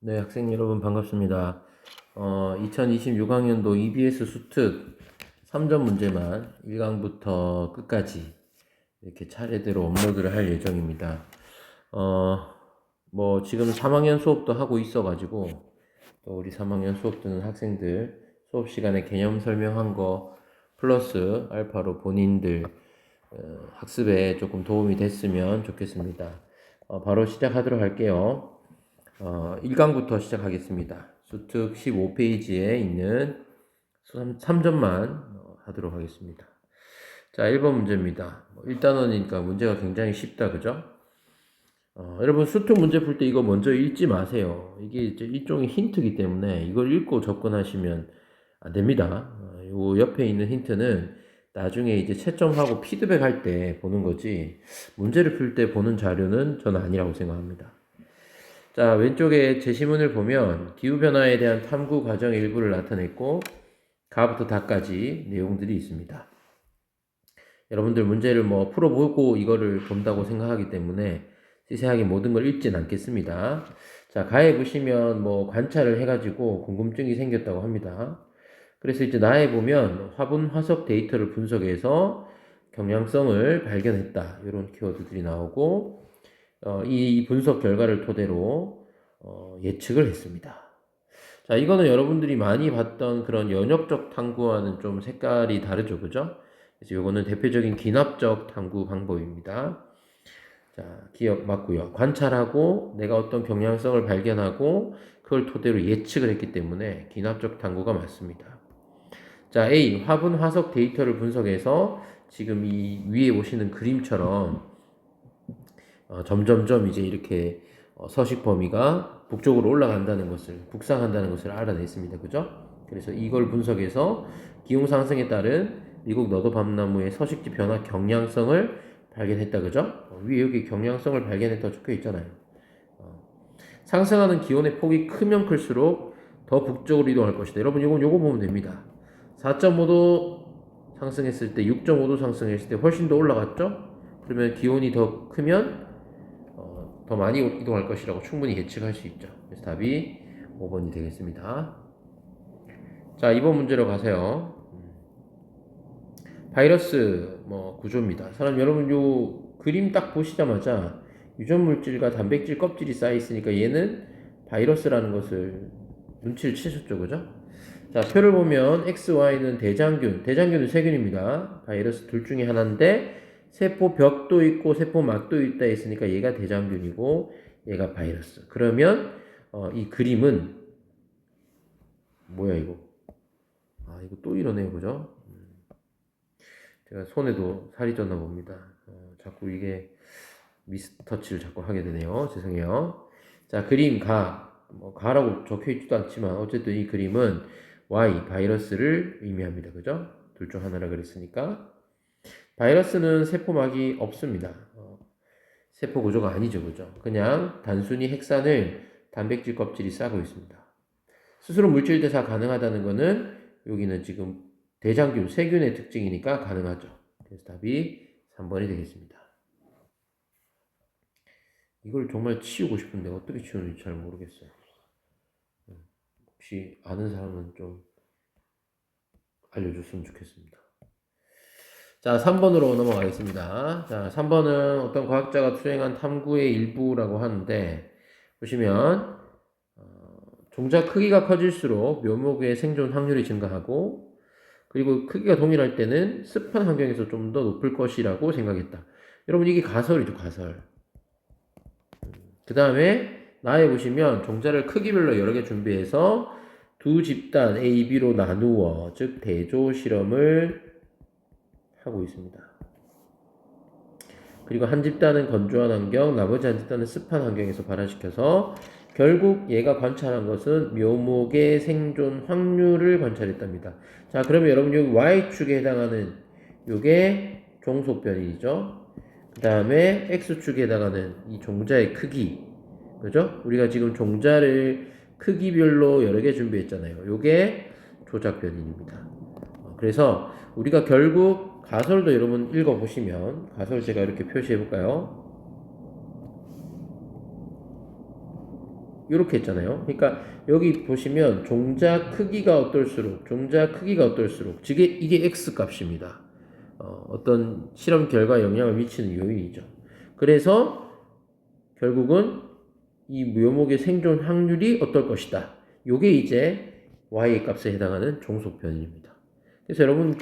네, 학생 여러분 반갑습니다. 2026학년도 EBS 수특 3점 문제만 1강부터 끝까지 이렇게 차례대로 업로드를 할 예정입니다. 어, 지금 3학년 수업도 하고 있어가지고 또 우리 3학년 수업 듣는 학생들 수업 시간에 개념 설명한 거 플러스 알파로 본인들 학습에 조금 도움이 됐으면 좋겠습니다. 바로 시작하도록 할게요. 1강부터 시작하겠습니다. 수특 15페이지에 있는 3점만 하도록 하겠습니다. 자, 1번 문제입니다. 1단원이니까 문제가 굉장히 쉽다, 그죠? 여러분, 수특 문제 풀 때 이거 먼저 읽지 마세요. 이게 이제 일종의 힌트이기 때문에 이걸 읽고 접근하시면 안 됩니다. 요 옆에 있는 힌트는 나중에 이제 채점하고 피드백 할 때 보는 거지, 문제를 풀 때 보는 자료는 저는 아니라고 생각합니다. 자, 왼쪽에 제시문을 보면 기후변화에 대한 탐구 과정 일부를 나타냈고 가부터 다까지 내용들이 있습니다. 여러분들 문제를 풀어보고 이거를 본다고 생각하기 때문에 세세하게 모든 걸 읽진 않겠습니다. 자, 가에 보시면 관찰을 해가지고 궁금증이 생겼다고 합니다. 그래서 이제 나에 보면 화분 화석 데이터를 분석해서 경향성을 발견했다. 이런 키워드들이 나오고 이 분석 결과를 토대로 예측을 했습니다. 자, 이거는 여러분들이 많이 봤던 그런 연역적 탐구와는 좀 색깔이 다르죠, 그죠? 그래서 이거는 대표적인 기납적 탐구 방법입니다. 자, 기억 맞고요. 관찰하고 내가 어떤 경향성을 발견하고 그걸 토대로 예측을 했기 때문에 기납적 탐구가 맞습니다. 자, A, 화분 화석 데이터를 분석해서 지금 이 위에 보시는 그림처럼 점점점 이제 이렇게 서식 범위가 북쪽으로 올라간다는 것을, 북상한다는 것을 알아냈습니다. 그죠? 그래서 이걸 분석해서 기온 상승에 따른 미국 너도 밤나무의 서식지 변화 경향성을 발견했다. 그죠? 위에 여기 경향성을 발견했다고 적혀 있잖아요. 상승하는 기온의 폭이 크면 클수록 더 북쪽으로 이동할 것이다. 여러분, 요거 보면 됩니다. 4.5도 상승했을 때, 6.5도 상승했을 때 훨씬 더 올라갔죠? 그러면 기온이 더 크면 더 많이 이동할 것이라고 충분히 예측할 수 있죠. 그래서 답이 5번이 되겠습니다. 자, 2번 문제로 가세요. 바이러스 구조입니다. 사람 여러분 요 그림 딱 보시자마자 유전 물질과 단백질 껍질이 쌓여 있으니까 얘는 바이러스라는 것을 눈치를 채셨죠, 그죠? 자, 표를 보면 X, Y는 대장균은 세균입니다. 바이러스 둘 중에 하나인데 세포 벽도 있고 세포 막도 있다 했으니까 얘가 대장균이고 얘가 바이러스. 그러면 이 그림은 뭐야 이거? 아, 이거 또 이러네요, 그죠? 제가 손에도 살이 쪘나 봅니다. 자꾸 이게 미스터치를 자꾸 하게 되네요. 죄송해요. 자, 그림 가라고 적혀 있지도 않지만 어쨌든 이 그림은 Y 바이러스를 의미합니다. 그죠? 둘 중 하나라 그랬으니까. 바이러스는 세포막이 없습니다. 세포 구조가 아니죠, 그죠? 그냥 단순히 핵산을 단백질 껍질이 싸고 있습니다. 스스로 물질 대사 가능하다는 거는 여기는 지금 대장균, 세균의 특징이니까 가능하죠. 그래서 답이 3번이 되겠습니다. 이걸 정말 치우고 싶은데 어떻게 치우는지 잘 모르겠어요. 혹시 아는 사람은 좀 알려줬으면 좋겠습니다. 자, 3번으로 넘어가겠습니다. 자, 3번은 어떤 과학자가 수행한 탐구의 일부라고 하는데, 보시면, 종자 크기가 커질수록 묘목의 생존 확률이 증가하고, 그리고 크기가 동일할 때는 습한 환경에서 좀 더 높을 것이라고 생각했다. 여러분, 이게 가설이죠, 가설. 그 다음에, 나에 보시면 종자를 크기별로 여러 개 준비해서 두 집단 A, B로 나누어, 즉, 대조 실험을 하고 있습니다. 그리고 한 집단은 건조한 환경, 나머지 한 집단은 습한 환경에서 발화시켜서 결국 얘가 관찰한 것은 묘목의 생존 확률을 관찰했답니다. 자, 그러면 여러분 여기 Y축에 해당하는 요게 종속변이죠. 그 다음에 X축에 해당하는 이 종자의 크기. 그죠? 우리가 지금 종자를 크기별로 여러 개 준비했잖아요. 요게 조작변인입니다. 그래서 우리가 결국 가설도 여러분 읽어보시면 가설 제가 이렇게 표시해 볼까요? 이렇게 했잖아요. 그러니까 여기 보시면 종자 크기가 어떨수록 이게 x 값입니다. 어떤 실험 결과에 영향을 미치는 요인이죠. 그래서 결국은 이 묘목의 생존 확률이 어떨 것이다. 요게 이제 y의 값에 해당하는 종속 변입니다. 그래서 여러분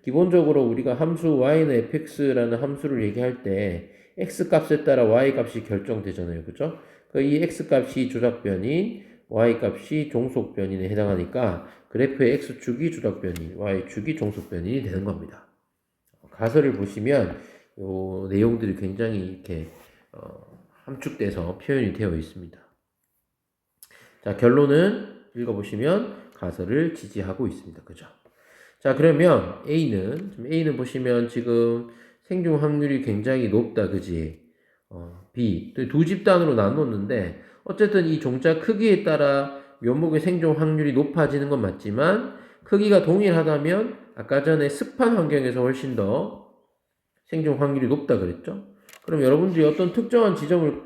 기본적으로 우리가 함수 y는 fx라는 함수를 얘기할 때 x 값에 따라 y 값이 결정되잖아요. 그죠? 이 x 값이 조작 변인, y 값이 종속 변인에 해당하니까 그래프의 x축이 조작 변인, y축이 종속 변인이 되는 겁니다. 가설을 보시면 요 내용들이 굉장히 이렇게 함축돼서 표현이 되어 있습니다. 자, 결론은 읽어보시면 가설을 지지하고 있습니다. 그죠? 자, 그러면 A는 보시면 지금 생존 확률이 굉장히 높다. 그지? B. 두 집단으로 나눴는데, 어쨌든 이 종자 크기에 따라 묘목의 생존 확률이 높아지는 건 맞지만, 크기가 동일하다면, 아까 전에 습한 환경에서 훨씬 더 생존 확률이 높다 그랬죠? 그럼 여러분들이 어떤 특정한 지점을,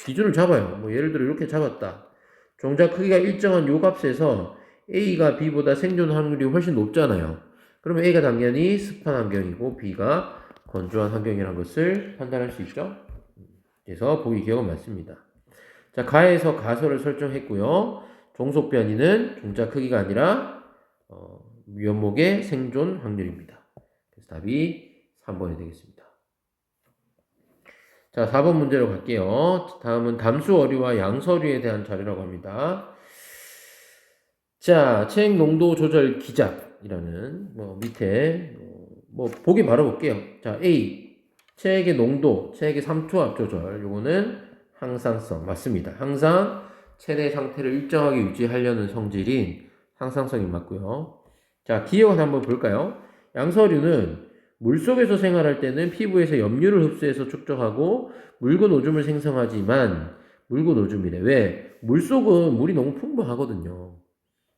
기준을 잡아요. 예를 들어 이렇게 잡았다. 종자 크기가 일정한 요 값에서 A가 B보다 생존 확률이 훨씬 높잖아요. 그러면 A가 당연히 습한 환경이고 B가 건조한 환경이라는 것을 판단할 수 있죠. 그래서 보기 기억은 맞습니다. 자, 가에서 가설을 설정했고요. 종속 변이는 종자 크기가 아니라 묘목의 생존 확률입니다. 그래서 답이 3번이 되겠습니다. 자, 4번 문제로 갈게요. 다음은 담수 어류와 양서류에 대한 자료라고 합니다. 자, 체액 농도 조절 기작이라는 밑에 보기 바로 볼게요. 자, A 체액의 농도, 체액의 삼투압 조절. 요거는 항상성 맞습니다. 항상 체내 상태를 일정하게 유지하려는 성질인 항상성이 맞고요. 자, 기억을 한번 볼까요? 양서류는 물속에서 생활할 때는 피부에서 염류를 흡수해서 축적하고 묽은 오줌을 생성하지만 묽은 오줌이래. 왜? 물속은 물이 너무 풍부하거든요.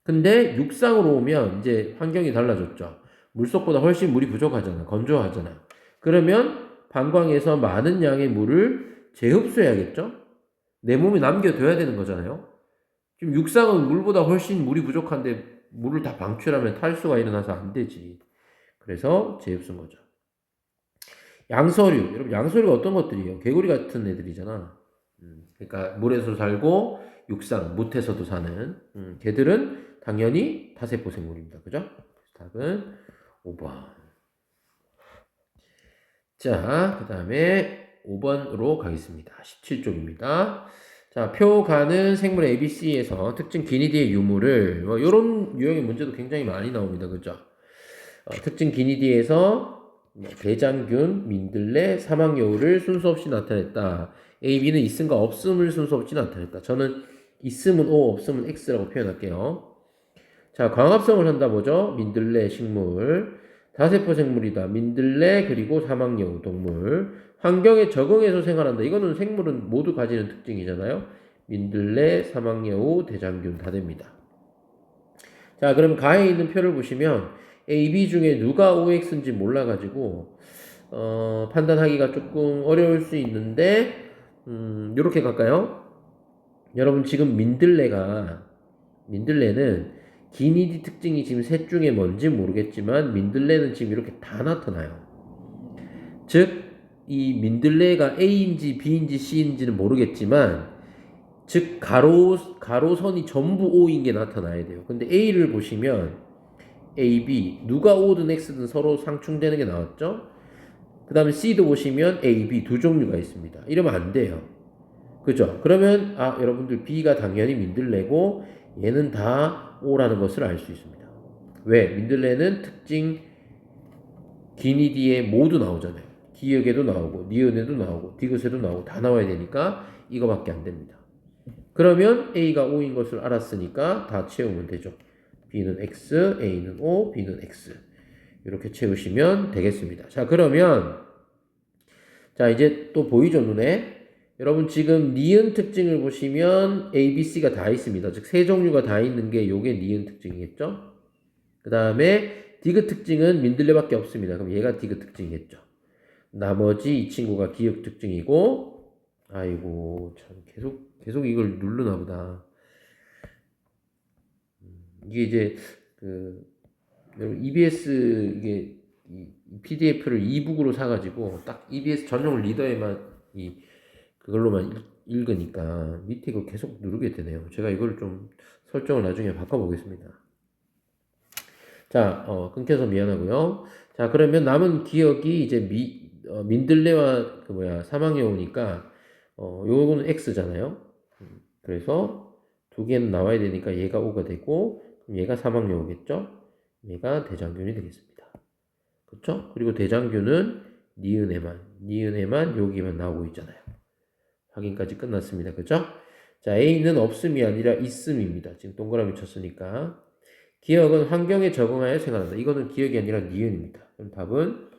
근데 육상으로 오면 이제 환경이 달라졌죠. 물속보다 훨씬 물이 부족하잖아. 건조하잖아. 그러면 방광에서 많은 양의 물을 재흡수해야겠죠? 내 몸에 남겨둬야 되는 거잖아요. 지금 육상은 물보다 훨씬 물이 부족한데 물을 다 방출하면 탈수가 일어나서 안 되지. 그래서 재흡수인 거죠. 양서류. 여러분, 양서류가 어떤 것들이에요? 개구리 같은 애들이잖아. 그러니까 물에서 살고 육상, 무태서도 사는 걔들은 당연히 다세포 생물입니다. 그죠? 답은 5번. 자, 그 다음에 5번으로 가겠습니다. 17쪽입니다. 자, 표가는 생물 ABC에서 특징 기니디의 유무를 이런 유형의 문제도 굉장히 많이 나옵니다. 그죠? 특징 기니디에서 대장균, 민들레, 사막여우를 순서 없이 나타냈다. A, B는 있음과 없음을 순서 없이 나타냈다. 저는 있음은 O, 없음은 X라고 표현할게요. 자, 광합성을 한다 뭐죠? 민들레 식물, 다세포 생물이다. 민들레 그리고 사막여우 동물. 환경에 적응해서 생활한다. 이거는 생물은 모두 가지는 특징이잖아요. 민들레, 사막여우, 대장균 다 됩니다. 자, 그럼 가에 있는 표를 보시면 A, B 중에 누가 OX인지 몰라가지고 판단하기가 조금 어려울 수 있는데 이렇게 갈까요? 여러분 지금 민들레는 기니디 특징이 지금 셋 중에 뭔지 모르겠지만 민들레는 지금 이렇게 다 나타나요. 즉 이 민들레가 A인지 B인지 C인지는 모르겠지만 즉 가로선이 전부 O인 게 나타나야 돼요. 근데 A를 보시면 A, B 누가 O든 X든 서로 상충되는 게 나왔죠. 그 다음에 C도 보시면 A, B 두 종류가 있습니다. 이러면 안 돼요. 그죠? 그러면 여러분들 B가 당연히 민들레고 얘는 다 O라는 것을 알 수 있습니다. 왜? 민들레는 특징 기니디에 모두 나오잖아요. 기역에도 나오고 니은에도 나오고 디귿에도 나오고 다 나와야 되니까 이거밖에 안 됩니다. 그러면 A가 O인 것을 알았으니까 다 채우면 되죠. B는 X, A는 O, B는 X. 이렇게 채우시면 되겠습니다. 자, 그러면 자, 이제 또 보이죠, 눈에? 여러분 지금 니은 특징을 보시면 A, B, C가 다 있습니다. 즉 세 종류가 다 있는 게 요게 니은 특징이겠죠? 그 다음에 디귿 특징은 민들레밖에 없습니다. 그럼 얘가 디귿 특징이겠죠. 나머지 이 친구가 기역 특징이고 아이고 참 계속 계속 이걸 누르나 보다. 이게 이제 그 EBS 이게 이 PDF를 이북으로 사가지고 딱 EBS 전용 리더에만 그걸로만 읽으니까 밑에 이거 계속 누르게 되네요. 제가 이걸 좀 설정을 나중에 바꿔보겠습니다. 자, 끊겨서 미안하고요. 자, 그러면 남은 기억이 이제 민들레와 사망에 오니까 요거는 X잖아요. 그래서 두 개는 나와야 되니까 얘가 O가 되고 그럼 얘가 사망에 오겠죠? 얘가 대장균이 되겠습니다. 그렇죠? 그리고 대장균은 니은에만 여기만 나오고 있잖아요. 확인까지 끝났습니다. 그죠? 자, A는 없음이 아니라 있음입니다. 지금 동그라미 쳤으니까. 기억은 환경에 적응하여 생활한다. 이거는 기억이 아니라 니은입니다. 그럼 답은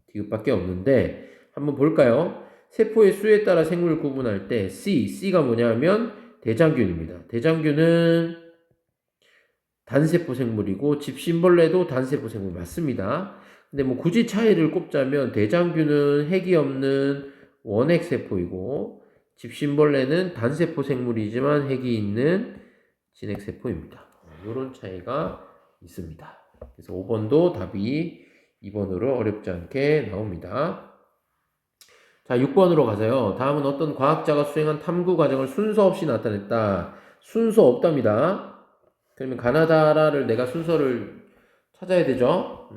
디귿밖에 없는데 한번 볼까요? 세포의 수에 따라 생물을 구분할 때 C가 뭐냐면 대장균입니다. 대장균은 단세포 생물이고 집신벌레도 단세포 생물 맞습니다. 근데 뭐 굳이 차이를 꼽자면 대장균은 핵이 없는 원핵세포이고 집신벌레는 단세포 생물이지만 핵이 있는 진핵세포입니다. 이런 차이가 있습니다. 그래서 5번도 답이 2번으로 어렵지 않게 나옵니다. 자, 6번으로 가세요. 다음은 어떤 과학자가 수행한 탐구 과정을 순서 없이 나타냈다. 순서 없답니다. 그러면 가나다라를 내가 순서를 찾아야 되죠.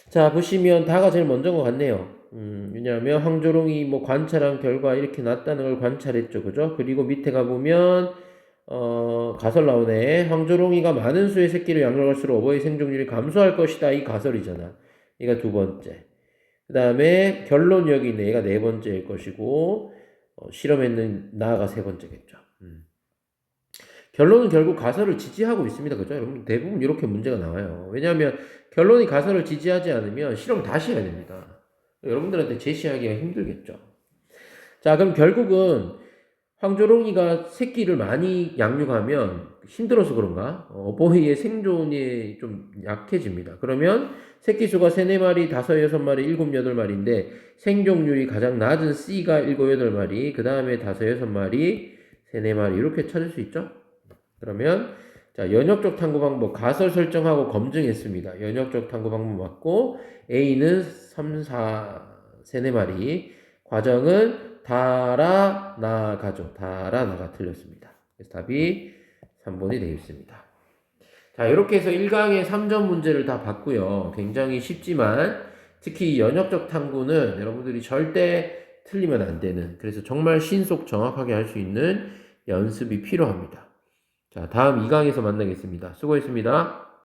자, 보시면 다가 제일 먼저인 것 같네요. 왜냐하면 황조롱이 뭐 관찰한 결과 이렇게 났다는 걸 관찰했죠. 그죠? 그리고 밑에 가보면 가설 나오네. 황조롱이가 많은 수의 새끼를 양육할수록 어버이 생존율이 감소할 것이다. 이 가설이잖아. 얘가 두 번째. 그 다음에 결론 여기 있네. 얘가 네 번째일 것이고 실험했는 나가 세 번째겠죠. 결론은 결국 가설을 지지하고 있습니다. 그죠? 여러분 대부분 이렇게 문제가 나와요. 왜냐하면 결론이 가설을 지지하지 않으면 실험 다시 해야 됩니다. 여러분들한테 제시하기가 힘들겠죠. 자, 그럼 결국은 황조롱이가 새끼를 많이 양육하면 힘들어서 그런가? 어버이의 생존이 좀 약해집니다. 그러면 새끼 수가 3, 4마리, 5, 6마리, 7, 8마리인데 생존율이 가장 낮은 C가 7, 8마리, 그 다음에 5, 6마리, 3, 4마리 이렇게 찾을 수 있죠? 그러면 자, 연역적 탐구 방법 가설 설정하고 검증했습니다. 연역적 탐구 방법 맞고 A는 3, 4, 3, 4마리 과정은 다라 나가죠. 다라 나가 틀렸습니다. 그래서 답이 3번이 되겠습니다. 자, 이렇게 해서 1강의 3점 문제를 다 봤고요. 굉장히 쉽지만 특히 연역적 탐구는 여러분들이 절대 틀리면 안 되는, 그래서 정말 신속 정확하게 할 수 있는 연습이 필요합니다. 자, 다음 2강에서 만나겠습니다. 수고했습니다.